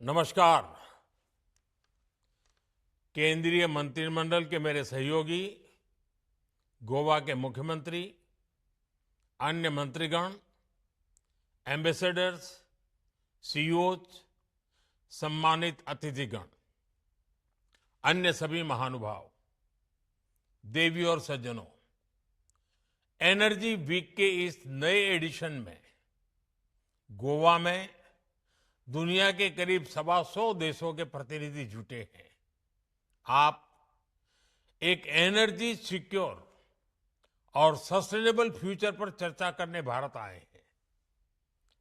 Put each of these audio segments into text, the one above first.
नमस्कार। केंद्रीय मंत्रिमंडल के मेरे सहयोगी, गोवा के मुख्यमंत्री, अन्य मंत्रीगण, एम्बेसडर्स, सीईओज, सम्मानित अतिथिगण, अन्य सभी महानुभाव, देवी और सज्जनों, एनर्जी वीक के इस नए एडिशन में गोवा में दुनिया के करीब 125 देशों के प्रतिनिधि जुटे हैं। आप एक एनर्जी सिक्योर और सस्टेनेबल फ्यूचर पर चर्चा करने भारत आए हैं।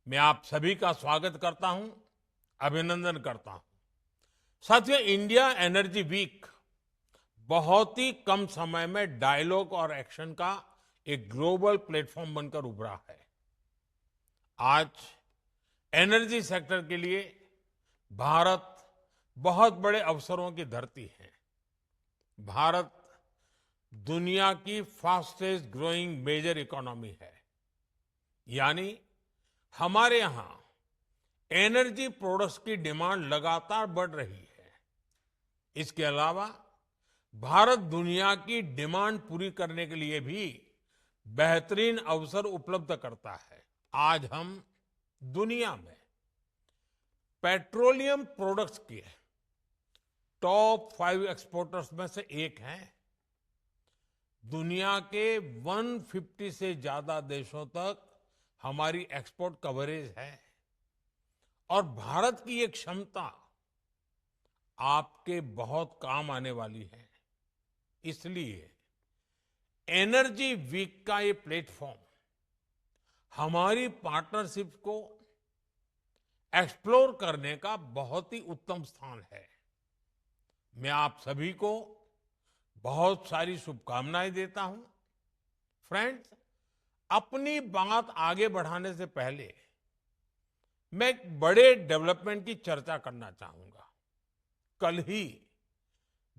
मैं आप सभी का स्वागत करता हूं, अभिनंदन करता हूं। साथियों, इंडिया एनर्जी वीक बहुत ही कम समय में डायलॉग और एक्शन का एक ग्लोबल प्लेटफॉर्म बनकर उभरा है। आज एनर्जी सेक्टर के लिए भारत बहुत बड़े अवसरों की धरती है। भारत दुनिया की फास्टेस्ट ग्रोइंग मेजर इकोनॉमी है, यानी हमारे यहां एनर्जी प्रोडक्ट्स की डिमांड लगातार बढ़ रही है। इसके अलावा भारत दुनिया की डिमांड पूरी करने के लिए भी बेहतरीन अवसर उपलब्ध करता है। आज हम दुनिया में पेट्रोलियम प्रोडक्ट्स के टॉप 5 एक्सपोर्टर्स में से एक हैं। दुनिया के 150 से ज्यादा देशों तक हमारी एक्सपोर्ट कवरेज है और भारत की ये क्षमता आपके बहुत काम आने वाली है। इसलिए एनर्जी वीक का ये प्लेटफॉर्म हमारी पार्टनरशिप को एक्सप्लोर करने का बहुत ही उत्तम स्थान है। मैं आप सभी को बहुत सारी शुभकामनाएं देता हूं। फ्रेंड्स, अपनी बात आगे बढ़ाने से पहले मैं एक बड़े डेवलपमेंट की चर्चा करना चाहूंगा। कल ही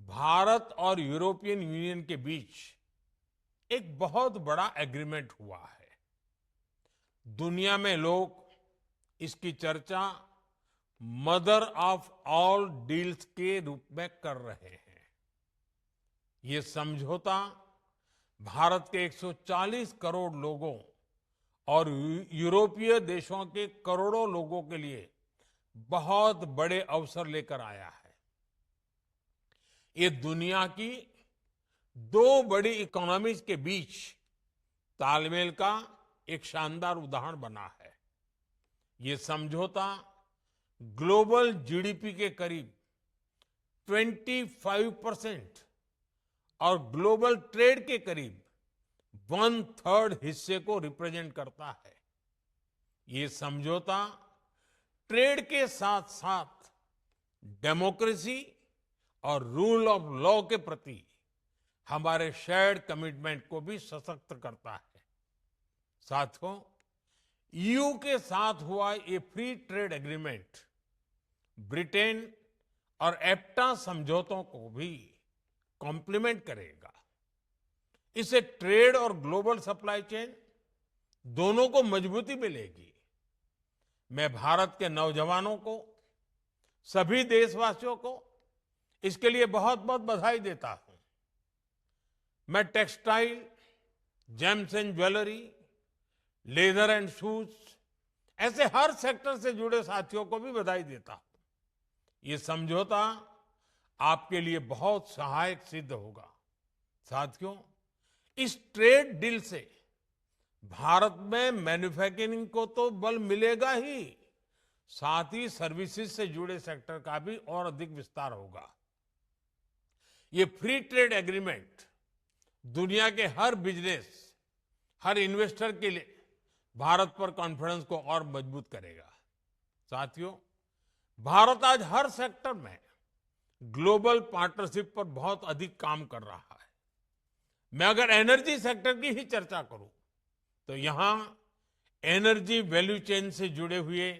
भारत और यूरोपियन यूनियन के बीच एक बहुत बड़ा एग्रीमेंट हुआ है। दुनिया में लोग इसकी चर्चा मदर ऑफ ऑल डील्स के रूप में कर रहे हैं। ये समझौता भारत के 140 करोड़ लोगों और यूरोपीय देशों के करोड़ों लोगों के लिए बहुत बड़े अवसर लेकर आया है। ये दुनिया की दो बड़ी इकोनॉमीज के बीच तालमेल का एक शानदार उदाहरण बना है। ये समझौता ग्लोबल जीडीपी के करीब 25% और ग्लोबल ट्रेड के करीब 1/3 हिस्से को रिप्रेजेंट करता है। ये समझौता ट्रेड के साथ साथ डेमोक्रेसी और रूल ऑफ लॉ के प्रति हमारे शेयर्ड कमिटमेंट को भी सशक्त करता है। साथियों, ईयू के साथ हुआ ये फ्री ट्रेड एग्रीमेंट ब्रिटेन और एप्टा समझौतों को भी कॉम्प्लीमेंट करेगा। इससे ट्रेड और ग्लोबल सप्लाई चेन दोनों को मजबूती मिलेगी। मैं भारत के नौजवानों को, सभी देशवासियों को इसके लिए बहुत बहुत बधाई देता हूं। मैं textile, James and jewellery, leather and shoes, ऐसे हर सेक्टर से जुड़े साथियों को भी बधाई देता हूं। ये समझौता आपके लिए बहुत सहायक सिद्ध होगा। साथियों, इस ट्रेड डील से भारत में मैन्युफैक्चरिंग को तो बल मिलेगा ही, साथ ही सर्विसेज से जुड़े सेक्टर का भी और अधिक विस्तार होगा। ये फ्री ट्रेड एग्रीमेंट दुनिया के हर बिजनेस, हर इन्वेस्टर के लिए भारत पर कॉन्फिडेंस को और मजबूत करेगा। साथियों, भारत आज हर सेक्टर में ग्लोबल पार्टनरशिप पर बहुत अधिक काम कर रहा है। मैं अगर एनर्जी सेक्टर की ही चर्चा करूं तो यहां एनर्जी वैल्यू चेन से जुड़े हुए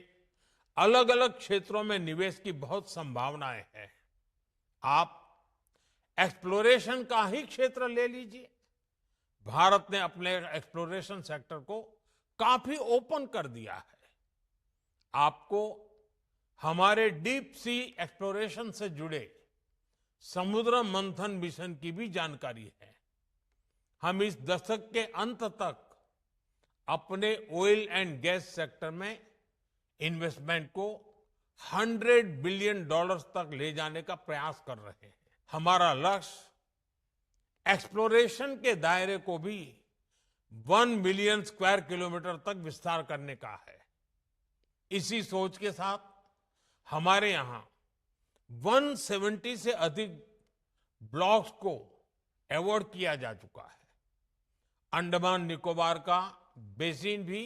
अलग अलग क्षेत्रों में निवेश की बहुत संभावनाएं हैं। आप एक्सप्लोरेशन का ही क्षेत्र ले लीजिए। भारत ने अपने एक्सप्लोरेशन सेक्टर को काफी ओपन कर दिया है। आपको हमारे डीप सी एक्सप्लोरेशन से जुड़े समुद्र मंथन मिशन की भी जानकारी है। हम इस दशक के अंत तक अपने ऑयल एंड गैस सेक्टर में इन्वेस्टमेंट को $100 बिलियन तक ले जाने का प्रयास कर रहे हैं। हमारा लक्ष्य एक्सप्लोरेशन के दायरे को भी 1 मिलियन स्क्वायर किलोमीटर तक विस्तार करने का है। इसी सोच के साथ हमारे यहां 170 से अधिक ब्लॉक्स को अवार्ड किया जा चुका है। अंडमान निकोबार का बेसिन भी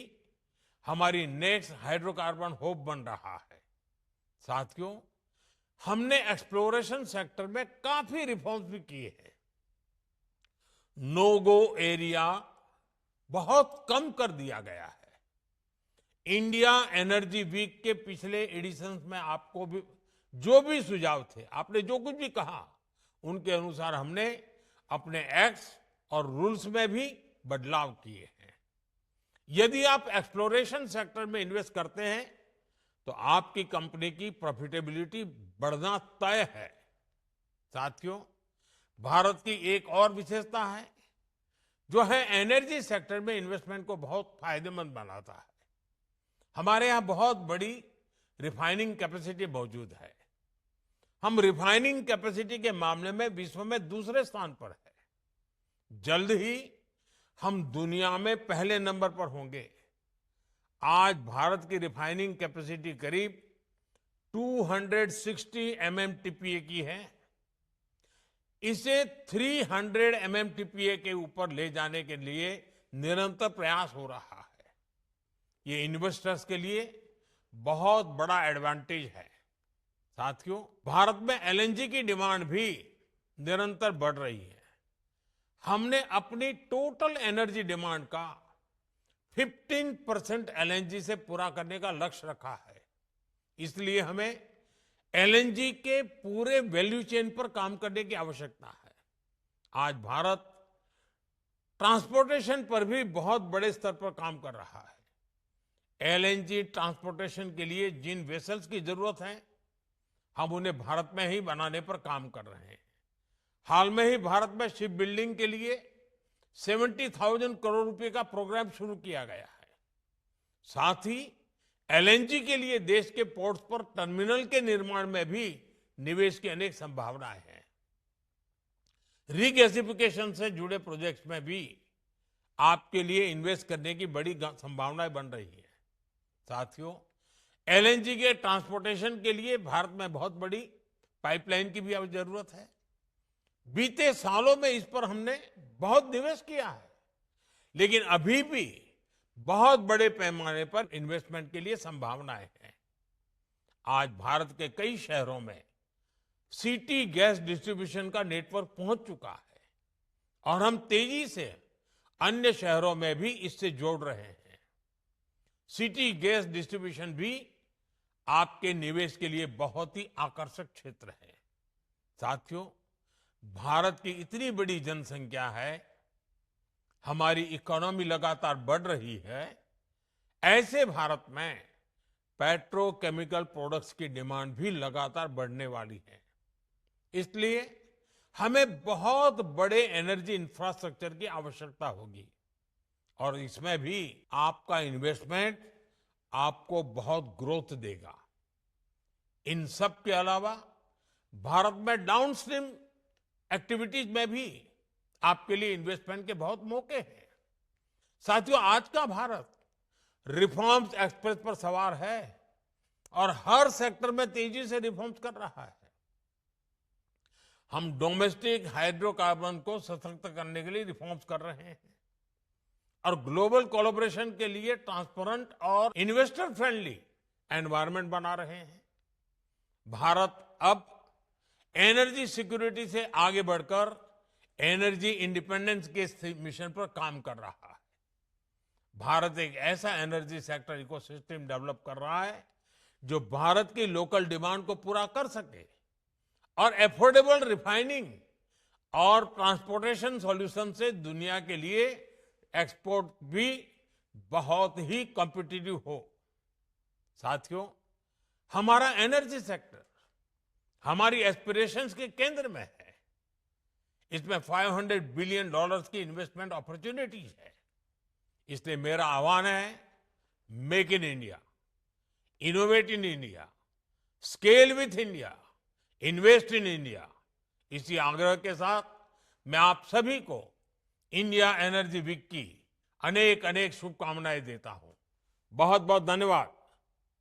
हमारी नेक्स्ट हाइड्रोकार्बन हब बन रहा है। साथियों, हमने एक्सप्लोरेशन सेक्टर में काफी रिफॉर्म्स भी किए हैं। नो गो एरिया बहुत कम कर दिया गया है। इंडिया एनर्जी वीक के पिछले एडिशंस में आपको भी जो भी सुझाव थे, आपने जो कुछ भी कहा, उनके अनुसार हमने अपने एक्ट्स और रूल्स में भी बदलाव किए हैं। यदि आप एक्सप्लोरेशन सेक्टर में इन्वेस्ट करते हैं तो आपकी कंपनी की प्रॉफिटेबिलिटी बढ़ना तय है। साथियों, भारत की एक और विशेषता है जो है एनर्जी सेक्टर में इन्वेस्टमेंट को बहुत फायदेमंद बनाता है। हमारे यहां बहुत बड़ी रिफाइनिंग कैपेसिटी मौजूद है। हम रिफाइनिंग कैपेसिटी के मामले में विश्व में दूसरे स्थान पर है। जल्द ही हम दुनिया में पहले नंबर पर होंगे। आज भारत की रिफाइनिंग कैपेसिटी करीब 260 MMTPA की है। इसे 300 MMTPA के ऊपर ले जाने के लिए निरंतर प्रयास हो रहा है। ये इन्वेस्टर्स के लिए बहुत बड़ा एडवांटेज है। साथियों, भारत में LNG की डिमांड भी निरंतर बढ़ रही है। हमने अपनी टोटल एनर्जी डिमांड का 15% LNG से पूरा करने का लक्ष्य रखा है। इसलिए हमें LNG के पूरे वैल्यू चेन पर काम करने की आवश्यकता है। आज भारत ट्रांसपोर्टेशन पर भी बहुत बड़े स्तर पर काम कर रहा है। LNG ट्रांसपोर्टेशन के लिए जिन वेसल्स की जरूरत है, हम उन्हें भारत में ही बनाने पर काम कर रहे हैं। हाल में ही भारत में शिप बिल्डिंग के लिए 70,000 करोड़ रुपए का प्रोग्राम शुरू किया गया है। साथ ही LNG के लिए देश के पोर्ट्स पर टर्मिनल के निर्माण में भी निवेश की अनेक संभावनाएं हैं। रीगैसिफिकेशन से जुड़े प्रोजेक्ट्स में भी आपके लिए इन्वेस्ट करने की बड़ी संभावनाएं बन रही है। साथियों, LNG के ट्रांसपोर्टेशन के लिए भारत में बहुत बड़ी पाइपलाइन की भी अब जरूरत है। बीते सालों में इस पर हमने बहुत निवेश किया है, लेकिन अभी भी बहुत बड़े पैमाने पर इन्वेस्टमेंट के लिए संभावनाएं हैं। आज भारत के कई शहरों में सिटी गैस डिस्ट्रीब्यूशन का नेटवर्क पहुंच चुका है और हम तेजी से अन्य शहरों में भी इससे जोड़ रहे हैं। सिटी गैस डिस्ट्रीब्यूशन भी आपके निवेश के लिए बहुत ही आकर्षक क्षेत्र है। साथियों, भारत की इतनी बड़ी जनसंख्या है, हमारी इकोनॉमी लगातार बढ़ रही है। ऐसे भारत में पेट्रोकेमिकल प्रोडक्ट्स की डिमांड भी लगातार बढ़ने वाली है। इसलिए हमें बहुत बड़े एनर्जी इंफ्रास्ट्रक्चर की आवश्यकता होगी और इसमें भी आपका इन्वेस्टमेंट आपको बहुत ग्रोथ देगा। इन सब के अलावा भारत में डाउनस्ट्रीम एक्टिविटीज में भी आपके लिए इन्वेस्टमेंट के बहुत मौके हैं। साथियों, आज का भारत रिफॉर्म्स एक्सप्रेस पर सवार है और हर सेक्टर में तेजी से रिफॉर्म्स कर रहा है। हम डोमेस्टिक हाइड्रोकार्बन को सशक्त करने के लिए रिफॉर्म्स कर रहे हैं और ग्लोबल कोलैबोरेशन के लिए ट्रांसपेरेंट और इन्वेस्टर फ्रेंडली एनवायरनमेंट बना रहे हैं। भारत अब एनर्जी सिक्योरिटी से आगे बढ़कर एनर्जी इंडिपेंडेंस के मिशन पर काम कर रहा है। भारत एक ऐसा एनर्जी सेक्टर इकोसिस्टम डेवलप कर रहा है जो भारत की लोकल डिमांड को पूरा कर सके और एफोर्डेबल रिफाइनिंग और ट्रांसपोर्टेशन सॉल्यूशन से दुनिया के लिए एक्सपोर्ट भी बहुत ही कॉम्पिटिटिव हो। साथियों, हमारा एनर्जी सेक्टर हमारी एस्पिरेशंस के केंद्र में है। इसमें $500 बिलियन की इन्वेस्टमेंट अपॉर्चुनिटीज है। इसलिए मेरा आह्वान है, make in India, innovate in India, scale with India, invest in India. इसी आग्रह के साथ मैं आप सभी को इंडिया एनर्जी वीक की अनेक अनेक शुभकामनाएं देता हूं। बहुत बहुत धन्यवाद।